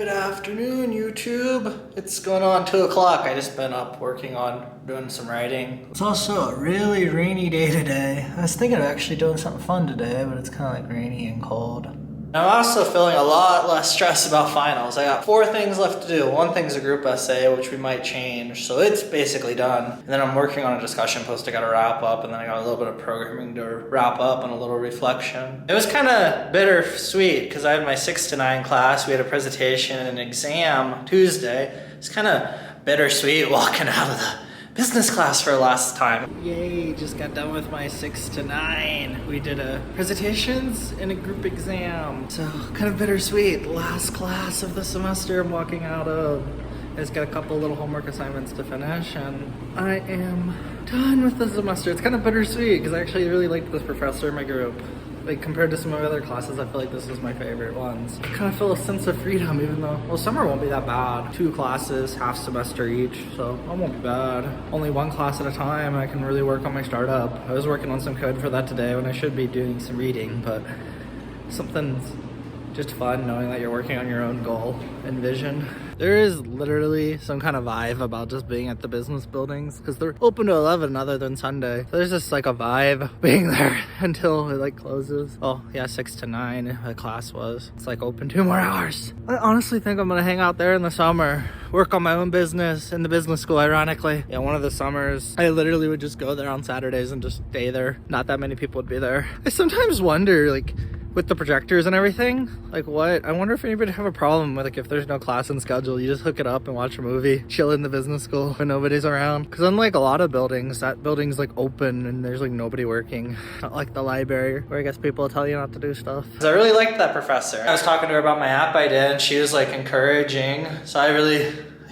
Good afternoon, YouTube. It's going on 2 o'clock. I just been up working on doing some writing. It's also a really rainy day today. I was thinking of actually doing something fun today, but it's kind of like rainy and cold. I'm also feeling a lot less stressed about finals. I got 4 things left to do. One thing's a group essay, which we might change, so it's basically done. And then I'm working on a discussion post I gotta wrap up, and then I got a little bit of programming to wrap up and a little reflection. It was kind of bittersweet because I had my 6 to 9 class. We had a presentation and an exam Tuesday. It's kind of bittersweet walking out of the business class for the last time. Yay, just got done with my 6 to 9. We did presentations and a group exam. So kind of bittersweet. Last class of the semester I'm walking out of. I just got a couple little homework assignments to finish and I am done with the semester. It's kind of bittersweet because I actually really liked this professor in my group. Like compared to some of my other classes, I feel like this was my favorite ones. I kind of feel a sense of freedom even though, well, summer won't be that bad. 2 classes, half semester each, so it won't be bad. Only 1 class at a time, I can really work on my startup. I was working on some code for that today when I should be doing some reading, but something's just fun knowing that you're working on your own goal and vision. There is literally some kind of vibe about just being at the business buildings because they're open to 11 other than Sunday. So there's just like a vibe being there until it like closes. Oh yeah, 6 to 9 the class was. It's like open 2 more hours. I honestly think I'm gonna hang out there in the summer, work on my own business in the business school, ironically. Yeah, one of the summers, I literally would just go there on Saturdays and just stay there. Not that many people would be there. I sometimes wonder, like, with the projectors and everything, like what? I wonder if anybody have a problem with like if there's no class and schedule, you just hook it up and watch a movie, chill in the business school when nobody's around. Because unlike a lot of buildings, that building's like open and there's like nobody working. Not like the library where I guess people tell you not to do stuff. I really liked that professor. I was talking to her about my app I did and she was like encouraging. So I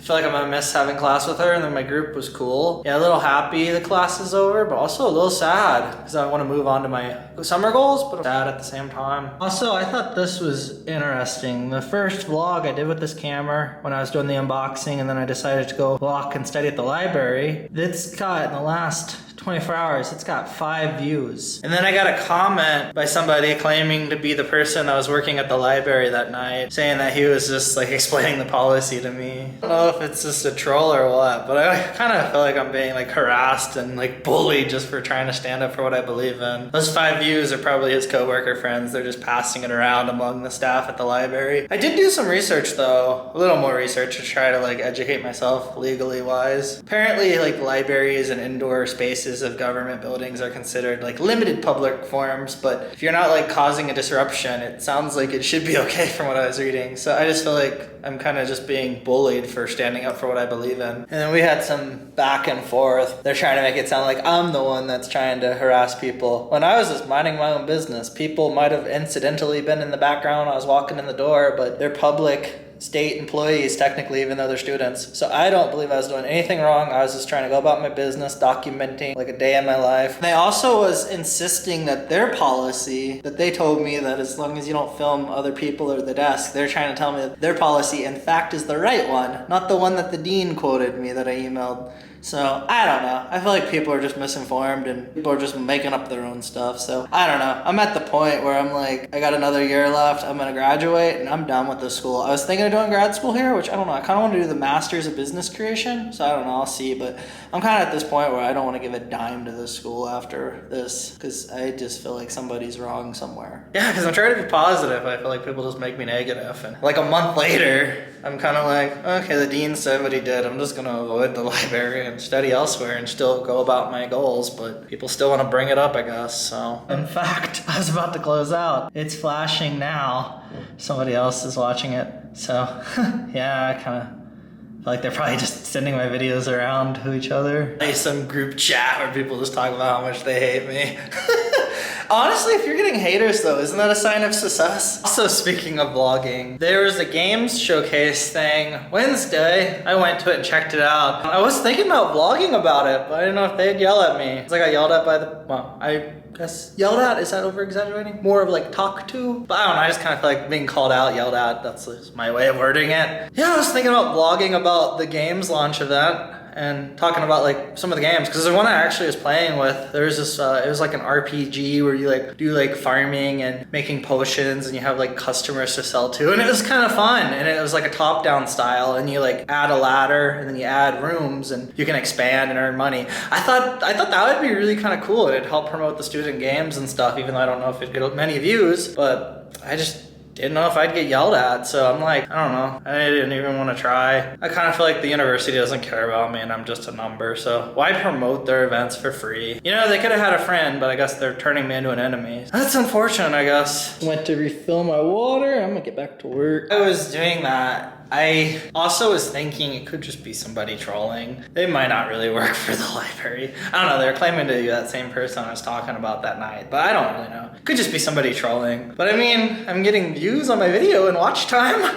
feel like I'm gonna miss having class with her, and then my group was cool. Yeah, a little happy the class is over, but also a little sad because I want to move on to my summer goals, but sad at the same time. Also, I thought this was interesting. The first vlog I did with this camera when I was doing the unboxing, and then I decided to go walk and study at the library. It's got, in the last 24 hours, it's got 5 views. And then I got a comment by somebody claiming to be the person that was working at the library that night, saying that he was just like explaining the policy to me. I don't know if it's just a troll or what, but I kind of feel like I'm being like harassed and like bullied just for trying to stand up for what I believe in. Those 5 views are probably his coworker friends. They're just passing it around among the staff at the library. I did do some research though, a little more research to try to like educate myself legally wise. Apparently like libraries and indoor spaces of government buildings are considered like limited public forums, but if you're not like causing a disruption, it sounds like it should be okay from what I was reading. So I just feel like I'm kind of just being bullied for standing up for what I believe in. And then we had some back and forth. They're trying to make it sound like I'm the one that's trying to harass people. When I was just minding my own business, people might have incidentally been in the background when I was walking in the door, but they're public state employees technically, even though they're students. So I don't believe I was doing anything wrong. I was just trying to go about my business, documenting like a day in my life. And they also was insisting that their policy, that they told me that as long as you don't film other people or the desk, they're trying to tell me that their policy in fact is the right one, not the one that the dean quoted me that I emailed. So, I don't know. I feel like people are just misinformed and people are just making up their own stuff. So, I don't know. I'm at the point where I'm like, I got another year left. I'm going to graduate and I'm done with this school. I was thinking of doing grad school here, which I don't know. I kind of want to do the Masters of Business Creation. So, I don't know. I'll see. But I'm kind of at this point where I don't want to give a dime to this school after this because I just feel like somebody's wrong somewhere. Yeah, because I'm trying to be positive. I feel like people just make me negative. And like a month later, I'm kind of like, okay, the dean said what he did. I'm just going to avoid the library and study elsewhere and still go about my goals, but people still want to bring it up, I guess. So in fact, I was about to close out. It's flashing now. Somebody else is watching it. So yeah, I kind of feel like they're probably just sending my videos around to each other. There's some group chat where people just talk about how much they hate me. Honestly, if you're getting haters though, isn't that a sign of success? Also, speaking of vlogging, there was a games showcase thing Wednesday. I went to it and checked it out. I was thinking about vlogging about it, but I didn't know if they'd yell at me. It's like I got yelled at by the, well, I guess yelled at, is that over exaggerating? More of like talk to? But I don't know, I just kind of feel like being called out, yelled at, that's my way of wording it. Yeah, I was thinking about vlogging about the games launch event. and talking about like some of the games, because the one I actually was playing with, there was this, it was like an RPG where you like do like farming and making potions, and you have like customers to sell to, and it was kind of fun, and it was like a top-down style, and you like add a ladder, and then you add rooms, and you can expand and earn money. I thought that would be really kind of cool, and it'd help promote the student games and stuff, even though I don't know if it'd get many views, but I just didn't know if I'd get yelled at, so I'm like, I don't know. I didn't even want to try. I kind of feel like the university doesn't care about me and I'm just a number, so why promote their events for free? You know, they could have had a friend, but I guess they're turning me into an enemy. That's unfortunate, I guess. Went to refill my water. I'm gonna get back to work. I was doing that. I also was thinking it could just be somebody trolling. They might not really work for the library. I don't know, they're claiming to be that same person I was talking about that night, but I don't really know. Could just be somebody trolling. But I mean, I'm getting views on my video and watch time.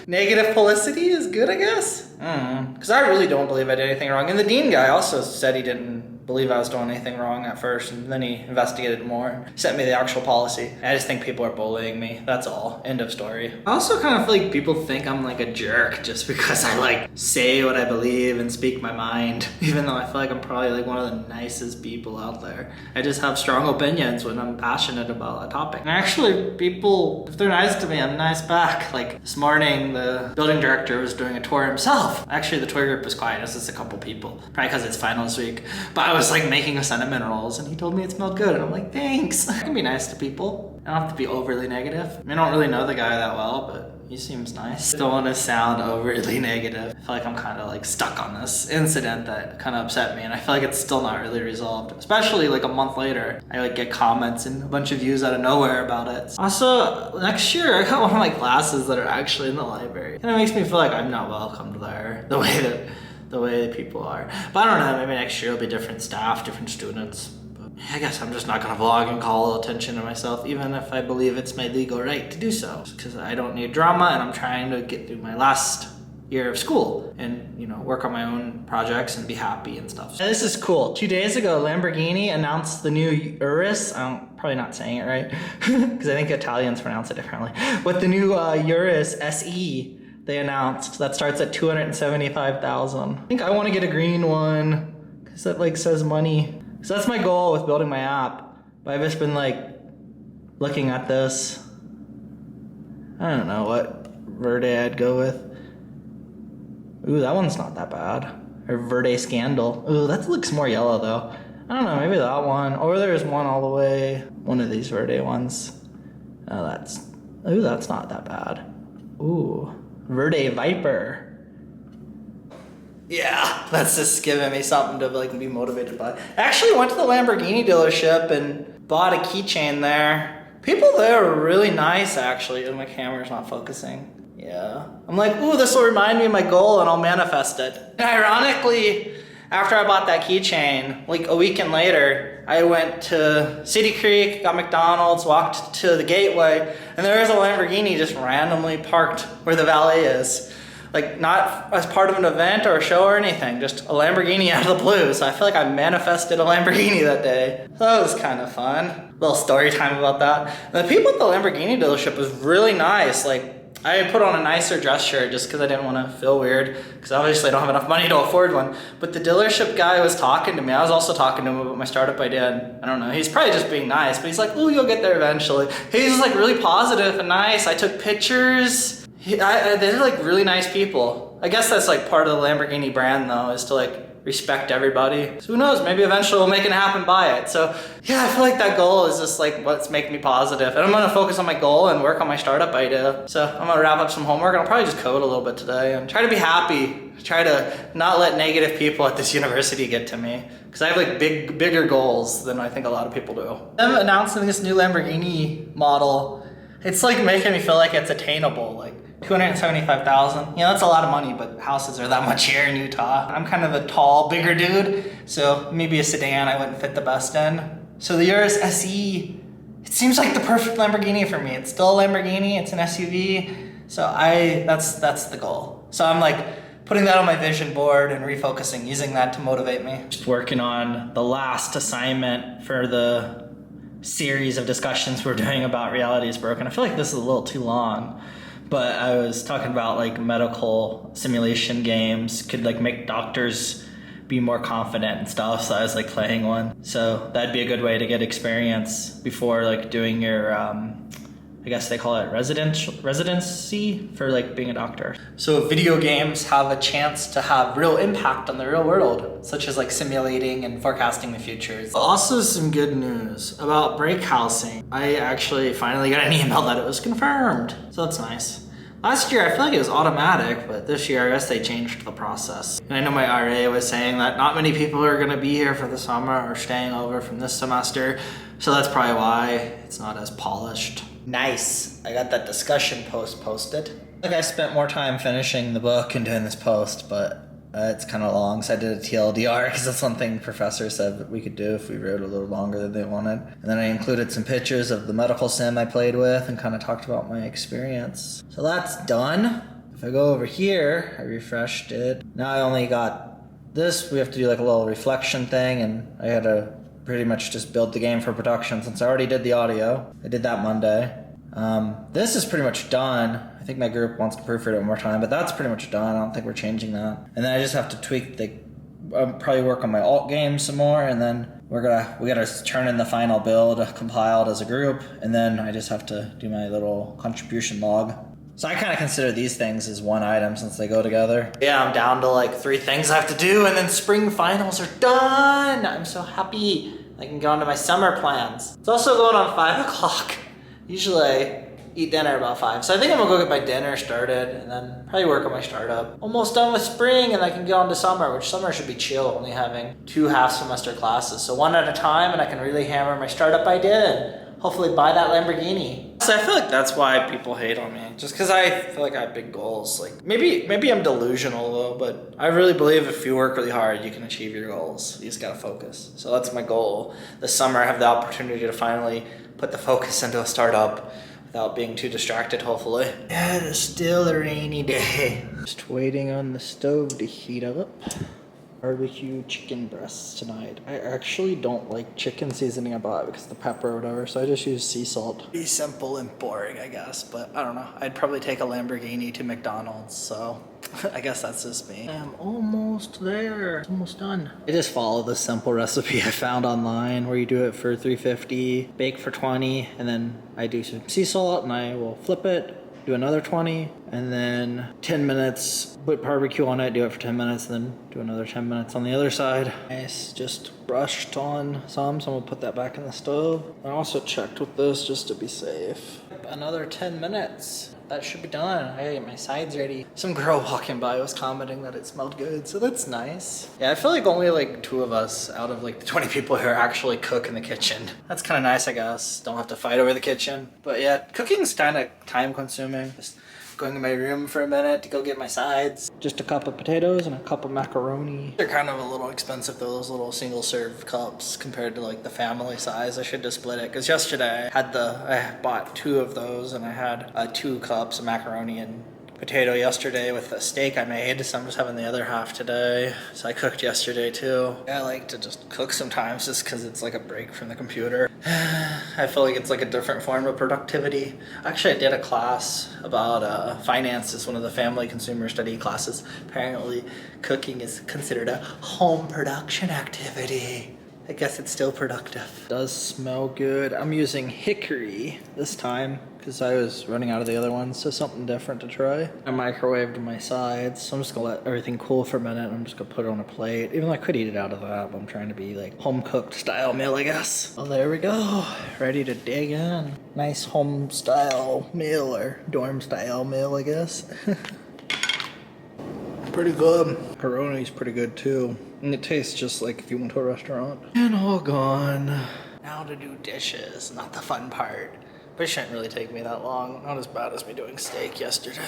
Negative publicity is good, I guess. Because I really don't believe I did anything wrong. And the dean guy also said he didn't believe I was doing anything wrong at first, and then he investigated more, sent me the actual policy. I just think people are bullying me, that's all. End of story. I also kind of feel like people think I'm like a jerk just because I like say what I believe and speak my mind, even though I feel like I'm probably like one of the nicest people out there. I just have strong opinions when I'm passionate about a topic. And actually, people, if they're nice to me, I'm nice back. Like this morning, the building director was doing a tour himself. Actually, the tour group was quiet, it's just a couple people, probably because it's finals week. But I was like making a cinnamon rolls and he told me it smelled good, and I'm like, thanks. I can be nice to people. I don't have to be overly negative. I mean, I don't really know the guy that well, but he seems nice. Don't want to sound overly negative. I feel like I'm kind of like stuck on this incident that kind of upset me, and I feel like it's still not really resolved. Especially like a month later, I like get comments and a bunch of views out of nowhere about it. Also, next year I got one of my classes that are actually in the library, and it makes me feel like I'm not welcomed there the way that people are. But I don't know, maybe next year it'll be different staff, different students. But I guess I'm just not gonna vlog and call attention to myself, even if I believe it's my legal right to do so. Because I don't need drama, and I'm trying to get through my last year of school and, you know, work on my own projects and be happy and stuff. And this is cool. 2 days ago, Lamborghini announced the new Urus. I'm probably not saying it right, because I think Italians pronounce it differently. But the new Urus SE, they announced, that starts at $275,000. I think I want to get a green one because that like says money. So that's my goal with building my app. But I've just been like looking at this. I don't know what Verde I'd go with. Ooh, that one's not that bad. Or Verde Scandal. Ooh, that looks more yellow though. I don't know, maybe that one. Or there's one all the way. One of these Verde ones. Oh, that's not that bad. Ooh. Verde Viper. Yeah, that's just giving me something to like be motivated by. I actually went to the Lamborghini dealership and bought a keychain there. People there are really nice actually, and my camera's not focusing. Yeah. I'm like, ooh, this will remind me of my goal and I'll manifest it. And ironically, after I bought that keychain, like a weekend later, I went to City Creek, got McDonald's, walked to the gateway, and there was a Lamborghini just randomly parked where the valet is. Like not as part of an event or a show or anything, just a Lamborghini out of the blue. So I feel like I manifested a Lamborghini that day. So that was kind of fun. A little story time about that. And the people at the Lamborghini dealership was really nice. Like, I had put on a nicer dress shirt just because I didn't want to feel weird, because obviously I don't have enough money to afford one. But the dealership guy was talking to me. I was also talking to him about my startup idea, and I don't know, he's probably just being nice, but he's like, ooh, you'll get there eventually. He's just like really positive and nice. I took pictures. They're like really nice people. I guess that's like part of the Lamborghini brand though, is to like respect everybody. So who knows, maybe eventually we'll make it happen by it. So yeah, I feel like that goal is just like what's making me positive. And I'm gonna focus on my goal and work on my startup idea. So I'm gonna wrap up some homework, and I'll probably just code a little bit today and try to be happy. Try to not let negative people at this university get to me. Because I have like bigger goals than I think a lot of people do. Them announcing this new Lamborghini model, it's like making me feel like it's attainable. Like, $275,000. You know, that's a lot of money, but houses are that much here in Utah. I'm kind of a tall, bigger dude, so maybe a sedan I wouldn't fit the best in. So the Urus SE, it seems like the perfect Lamborghini for me. It's still a Lamborghini, it's an SUV, so that's the goal. So I'm like putting that on my vision board and refocusing, using that to motivate me. Just working on the last assignment for the series of discussions we're doing about Reality is Broken. I feel like this is a little too long, But I was talking about like medical simulation games could like make doctors be more confident and stuff. So I was like playing one. So that'd be a good way to get experience before like doing your, I guess they call it residency for like being a doctor. So video games have a chance to have real impact on the real world, such as like simulating and forecasting the future. Also some good news about brake housing. I actually finally got an email that it was confirmed. So that's nice. Last year, I feel like it was automatic, but this year, I guess they changed the process. And I know my RA was saying that not many people are gonna be here for the summer or staying over from this semester, so that's probably why it's not as polished. Nice, I got that discussion post posted. Like I spent more time finishing the book and doing this post, but it's kind of long, so I did a TLDR because that's one thing professor said that we could do if we wrote a little longer than they wanted. And then I included some pictures of the medical sim I played with and kind of talked about my experience. So that's done. If I go over here, I refreshed it. Now I only got this. We have to do like a little reflection thing, and I had to pretty much just build the game for production since I already did the audio. I did that Monday. This is pretty much done. I think my group wants to proofread it one more time, but that's pretty much done. I don't think we're changing that. And then I just have to tweak probably work on my alt game some more, and then we gotta turn in the final build compiled as a group, and then I just have to do my little contribution log. So I kind of consider these things as one item since they go together. Yeah, I'm down to like 3 things I have to do, and then spring finals are done. I'm so happy. I can go on to my summer plans. It's also going on 5 o'clock. Usually I eat dinner about 5. So I think I'm gonna go get my dinner started and then probably work on my startup. Almost done with spring, and I can get on to summer, which summer should be chill, only having 2 half semester classes. So 1 at a time, and I can really hammer my startup idea and hopefully buy that Lamborghini. So I feel like that's why people hate on me, just because I feel like I have big goals. Like maybe I'm delusional though, but I really believe if you work really hard, you can achieve your goals. You just gotta focus. So that's my goal. This summer I have the opportunity to finally put the focus into a startup without being too distracted, hopefully. Yeah, it is still a rainy day. Just waiting on the stove to heat up. Barbecue chicken breasts tonight. I actually don't like chicken seasoning I bought because of the pepper or whatever, so I just use sea salt. Be simple and boring, I guess, but I don't know. I'd probably take a Lamborghini to McDonald's, so I guess that's just me. I'm almost there. It's almost done. I just follow the simple recipe I found online where you do it for $3.50, bake for $20, and then I do some sea salt and I will flip it, do another 20, and then 10 minutes, put barbecue on it, do it for 10 minutes, then do another 10 minutes on the other side. Nice, just brushed on some, so I'm gonna put that back in the stove. I also checked with this just to be safe. Another 10 minutes. That should be done. I gotta get my sides ready. Some girl walking by was commenting that it smelled good, so that's nice. Yeah, I feel like only like 2 of us out of like the 20 people here actually cook in the kitchen. That's kind of nice, I guess. Don't have to fight over the kitchen. But yeah, cooking's kind of time consuming. Just going in my room for a minute to go get my sides. Just a cup of potatoes and a cup of macaroni. They're kind of a little expensive though, those little single serve cups compared to like the family size. I should just split it, because yesterday I bought 2 of those and I had 2 cups of macaroni and potato yesterday with a steak I made, so I'm just having the other half today. So I cooked yesterday too. I like to just cook sometimes just because it's like a break from the computer. I feel like it's like a different form of productivity. Actually, I did a class about finances, one of the family consumer study classes. Apparently, cooking is considered a home production activity. I guess it's still productive. It does smell good. I'm using hickory this time because I was running out of the other ones, so something different to try. I microwaved my sides, so I'm just gonna let everything cool for a minute. I'm just gonna put it on a plate, even though I could eat it out of that, but I'm trying to be like home cooked style meal, I guess. Well, there we go. Ready to dig in. Nice home style meal, or dorm style meal, I guess. Pretty good. Pepperoni's pretty good too. And it tastes just like if you went to a restaurant. And all gone. Now to do dishes, not the fun part. But it shouldn't really take me that long. Not as bad as me doing steak yesterday.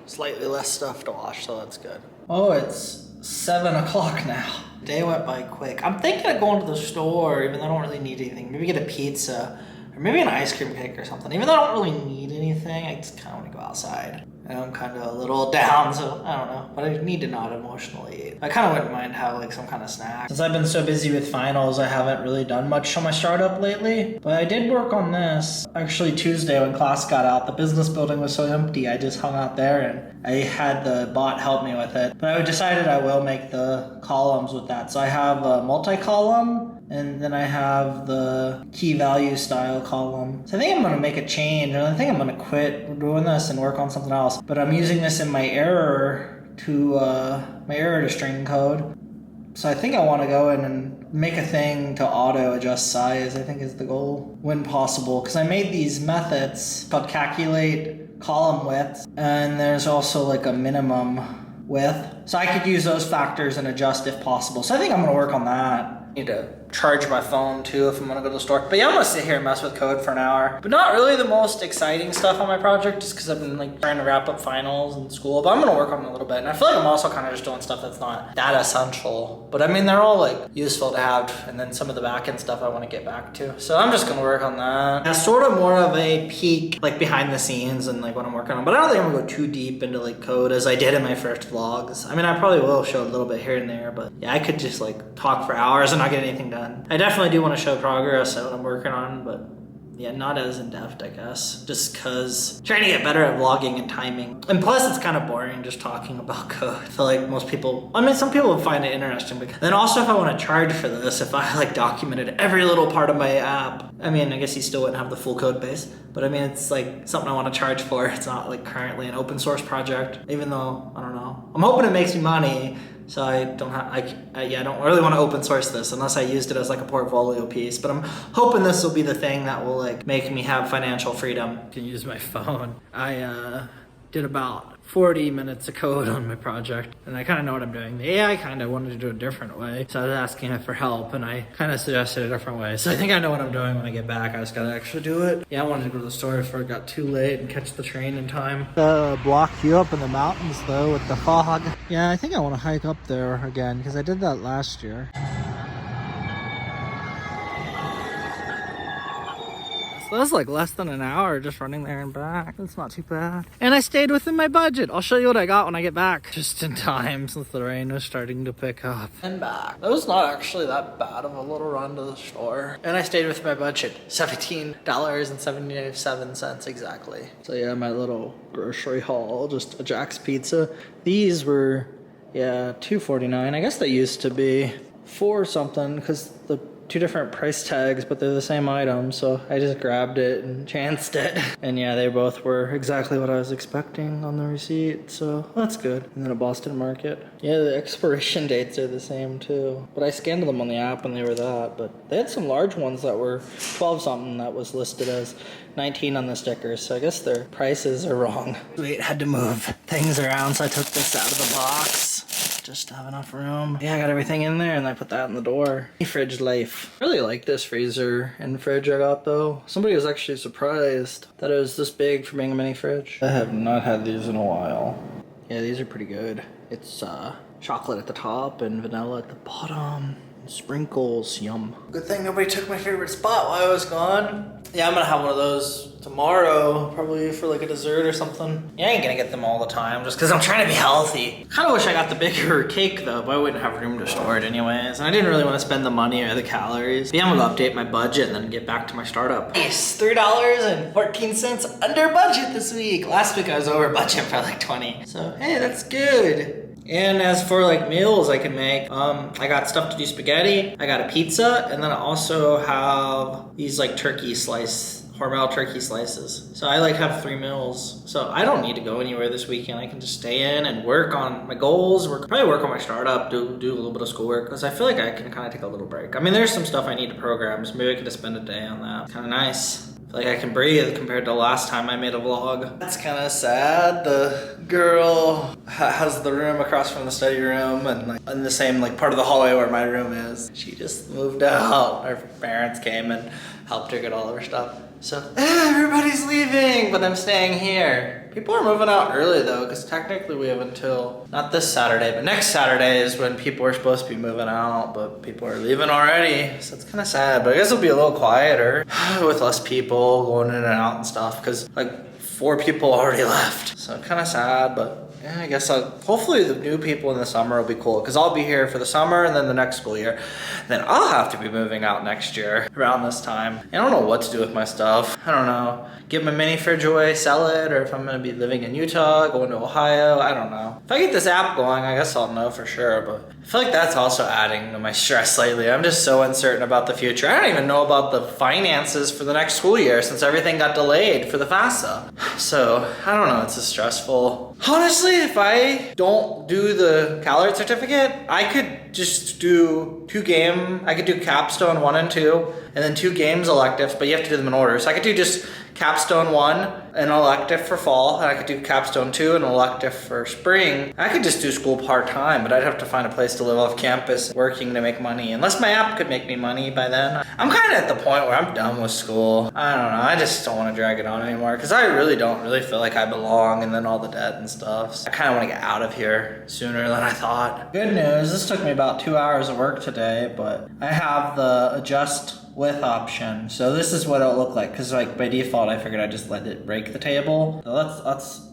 Slightly less stuff to wash, so that's good. Oh, it's 7 o'clock now. Day went by quick. I'm thinking of going to the store, even though I don't really need anything. Maybe get a pizza, or maybe an ice cream cake or something. Even though I don't really need anything, I just kind of want to go outside. and I'm kind of a little down, so I don't know. But I need to not emotionally. I kind of wouldn't mind having like some kind of snack. Since I've been so busy with finals, I haven't really done much on my startup lately. But I did work on this. Actually, Tuesday when class got out, the business building was so empty, I just hung out there and I had the bot help me with it. But I decided I will make the columns with that. So I have a multi-column, and then I have the key value style column. So I think I'm gonna make a change, and I think I'm gonna quit doing this and work on something else. But I'm using this in my error to string code. So I think I want to go in and make a thing to auto adjust size, I think is the goal, when possible. Because I made these methods called calculate column width, and there's also like a minimum width. So I could use those factors and adjust if possible. So I think I'm going to work on that. Need to charge my phone too if I'm gonna go to the store. But yeah, I'm gonna sit here and mess with code for an hour. But not really the most exciting stuff on my project, just because I've been like trying to wrap up finals and school. But I'm gonna work on it a little bit. And I feel like I'm also kind of just doing stuff that's not that essential. But I mean, they're all like useful to have. And then some of the back-end stuff I want to get back to. So I'm just gonna work on that. That's sort of more of a peek, like behind the scenes and like what I'm working on. But I don't think I'm gonna go too deep into like code as I did in my first vlogs. I mean, I probably will show a little bit here and there, but yeah, I could just like talk for hours and not get anything done. I definitely do want to show progress at what I'm working on, but yeah, not as in-depth, I guess, just because trying to get better at vlogging and timing. And plus, it's kind of boring just talking about code. I feel like most people, I mean, some people would find it interesting. But then also, if I want to charge for this, if I like documented every little part of my app, I mean, I guess you still wouldn't have the full code base, but I mean, it's like something I want to charge for. It's not like currently an open source project, even though, I don't know. I'm hoping it makes me money. So I don't have, I don't really want to open source this unless I used it as like a portfolio piece, but I'm hoping this will be the thing that will like make me have financial freedom. I can use my phone. I did about 40 minutes of code on my project, and I kind of know what I'm doing. The AI kind of wanted to do it a different way, so I was asking it for help, and I kind of suggested a different way. So I think I know what I'm doing when I get back. I just gotta actually do it. Yeah, I wanted to go to the store before it got too late and catch the train in time. Block you up in the mountains though with the fog. Yeah, I think I want to hike up there again because I did that last year. So that was like less than an hour just running there and back. That's not too bad. And I stayed within my budget. I'll show you what I got when I get back. Just in time since the rain was starting to pick up. And back. That was not actually that bad of a little run to the store. And I stayed with my budget. $17.77 exactly. So yeah, my little grocery haul, just a Jack's Pizza. These were, yeah, $2.49. I guess they used to be $4 something because the two different price tags, but they're the same item, so I just grabbed it and chanced it. And yeah, they both were exactly what I was expecting on the receipt, so that's good. And then a Boston Market. Yeah, the expiration dates are the same too, but I scanned them on the app and they were that, but they had some large ones that were 12 something that was listed as 19 on the stickers, so I guess their prices are wrong. Wait, had to move things around, so I took this out of the box just to have enough room. Yeah, I got everything in there and I put that in the door. Fridge life. I really like this freezer and fridge I got though. Somebody was actually surprised that it was this big for being a mini fridge. I have not had these in a while. Yeah, these are pretty good. It's chocolate at the top and vanilla at the bottom. Sprinkles, yum. Good thing nobody took my favorite spot while I was gone. Yeah, I'm gonna have one of those tomorrow, probably for like a dessert or something. Yeah, I ain't gonna get them all the time just because I'm trying to be healthy. Kinda wish I got the bigger cake though, but I wouldn't have room to store it anyways. And I didn't really want to spend the money or the calories. But yeah, I'm gonna update my budget and then get back to my startup. Nice, $3.14 under budget this week. Last week I was over budget by like 20. So hey, that's good. And as for like meals I can make, I got stuff to do spaghetti, I got a pizza, and then I also have these like Hormel turkey slices. So I like have 3 meals. So I don't need to go anywhere this weekend. I can just stay in and work on my goals, probably work on my startup, do a little bit of schoolwork, because I feel like I can kind of take a little break. I mean, there's some stuff I need to program, so maybe I could just spend a day on that. Kind of nice. I feel like I can breathe compared to last time I made a vlog. That's kind of sad. The girl has the room across from the study room and like in the same like part of the hallway where my room is. She just moved out. Her parents came and helped her get all of her stuff. So everybody's leaving, but I'm staying here. People are moving out early though, because technically we have until, not this Saturday, but next Saturday is when people are supposed to be moving out, but people are leaving already. So it's kind of sad, but I guess it'll be a little quieter with less people going in and out and stuff, because like 4 people already left. So kind of sad, but yeah, I guess hopefully the new people in the summer will be cool because I'll be here for the summer and then the next school year. Then I'll have to be moving out next year around this time. I don't know what to do with my stuff. I don't know. Give my mini fridge away, sell it, or if I'm gonna be living in Utah, going to Ohio, I don't know. If I get this app going, I guess I'll know for sure, but I feel like that's also adding to my stress lately. I'm just so uncertain about the future. I don't even know about the finances for the next school year since everything got delayed for the FAFSA. So, I don't know, it's just stressful. Honestly, if I don't do the CalArt certificate, I could just do I could do Capstone 1 and 2, and then 2 games electives, but you have to do them in order. So I could do just Capstone 1, an elective for fall, and I could do Capstone 2, an elective for spring. I could just do school part-time, but I'd have to find a place to live off campus working to make money, unless my app could make me money by then. I'm kind of at the point where I'm done with school. I don't know, I just don't want to drag it on anymore, because I don't really feel like I belong, and then all the debt and stuff. So I kind of want to get out of here sooner than I thought. Good news, this took me about 2 hours of work today, but I have the adjust with option. So this is what it'll look like, because like by default I figured I'd just let it break the table. So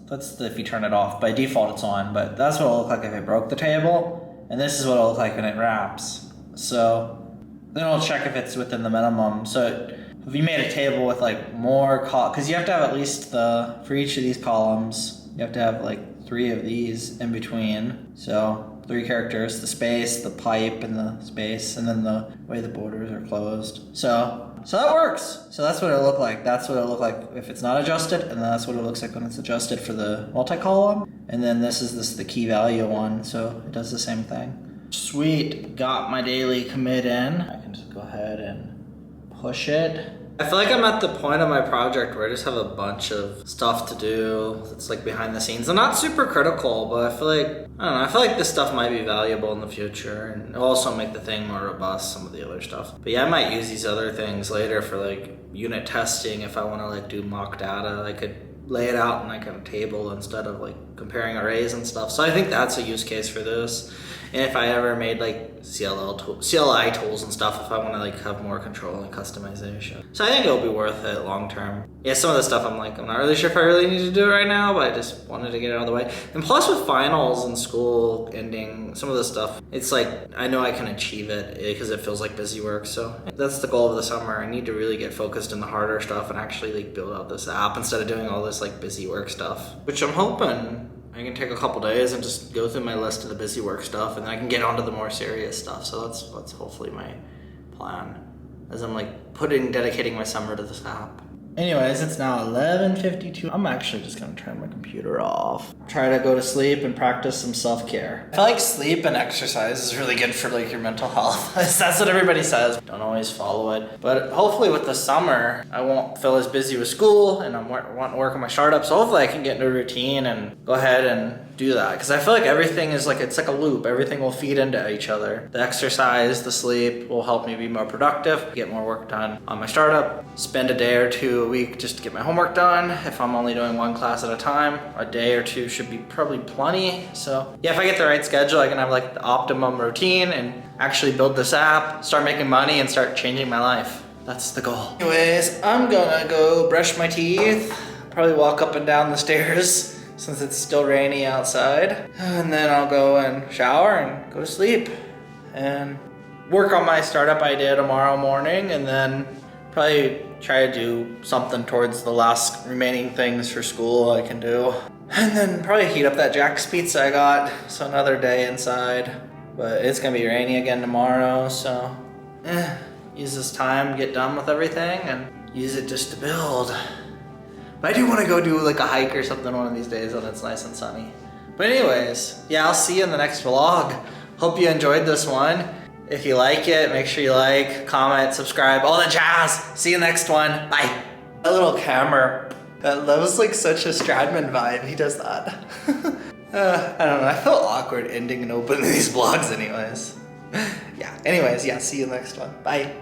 that's if you turn it off. By default it's on, but that's what it'll look like if I broke the table, and this is what it'll look like when it wraps. So then it'll check if it's within the minimum. So if you made a table with like more because you have to have at least for each of these columns, you have to have like 3 of these in between. So 3 characters, the space, the pipe, and the space, and then the way the borders are closed. So that works. So that's what it'll look like. That's what it'll look like if it's not adjusted, and then that's what it looks like when it's adjusted for the multi-column. And then this is the key value one, so it does the same thing. Sweet, got my daily commit in. I can just go ahead and push it. I feel like I'm at the point of my project where I just have a bunch of stuff to do that's like behind the scenes. I'm not super critical, but I feel like this stuff might be valuable in the future, and it'll also make the thing more robust, some of the other stuff. But yeah, I might use these other things later for like unit testing. If I want to like do mock data, I could lay it out in like a table instead of like comparing arrays and stuff. So I think that's a use case for this. And if I ever made like CLI tools and stuff, if I want to like have more control and customization. So I think it'll be worth it long term. Yeah, some of the stuff I'm not really sure if I really need to do it right now, but I just wanted to get it out of the way. And plus with finals and school ending, some of the stuff, it's like, I know I can achieve it because it feels like busy work. So that's the goal of the summer. I need to really get focused in the harder stuff and actually like build out this app instead of doing all this like busy work stuff, which I'm hoping I can take a couple days and just go through my list of the busy work stuff, and then I can get onto the more serious stuff. So that's hopefully my plan, as I'm like dedicating my summer to this app. Anyways, it's now 11:52. I'm actually just gonna turn my computer off. Try to go to sleep and practice some self-care. I feel like sleep and exercise is really good for like your mental health. That's what everybody says. Don't always follow it. But hopefully with the summer, I won't feel as busy with school, and I'm wanting to work on my startup. So hopefully I can get into a routine and go ahead and do that, because I feel like everything is like, it's like a loop. Everything will feed into each other. The exercise, the sleep will help me be more productive, get more work done on my startup, spend a day or 2 a week just to get my homework done. If I'm only doing 1 class at a time, a day or 2 should be probably plenty. So yeah, if I get the right schedule, I can have like the optimum routine and actually build this app, start making money, and start changing my life. That's the goal. Anyways, I'm gonna go brush my teeth, probably walk up and down the stairs since it's still rainy outside. And then I'll go and shower and go to sleep and work on my startup idea tomorrow morning, and then probably try to do something towards the last remaining things for school I can do. And then probably heat up that Jack's pizza I got, so another day inside. But it's gonna be rainy again tomorrow, so use this time, get done with everything, and use it just to build. But I do want to go do like a hike or something one of these days when it's nice and sunny. But anyways, yeah, I'll see you in the next vlog. Hope you enjoyed this one. If you like it, make sure you like, comment, subscribe, all the jazz. See you next one. Bye. A little camera. That was like such a Stradman vibe. He does that. I don't know. I felt awkward ending and opening these vlogs anyways. Yeah, anyways, yeah, see you next one. Bye.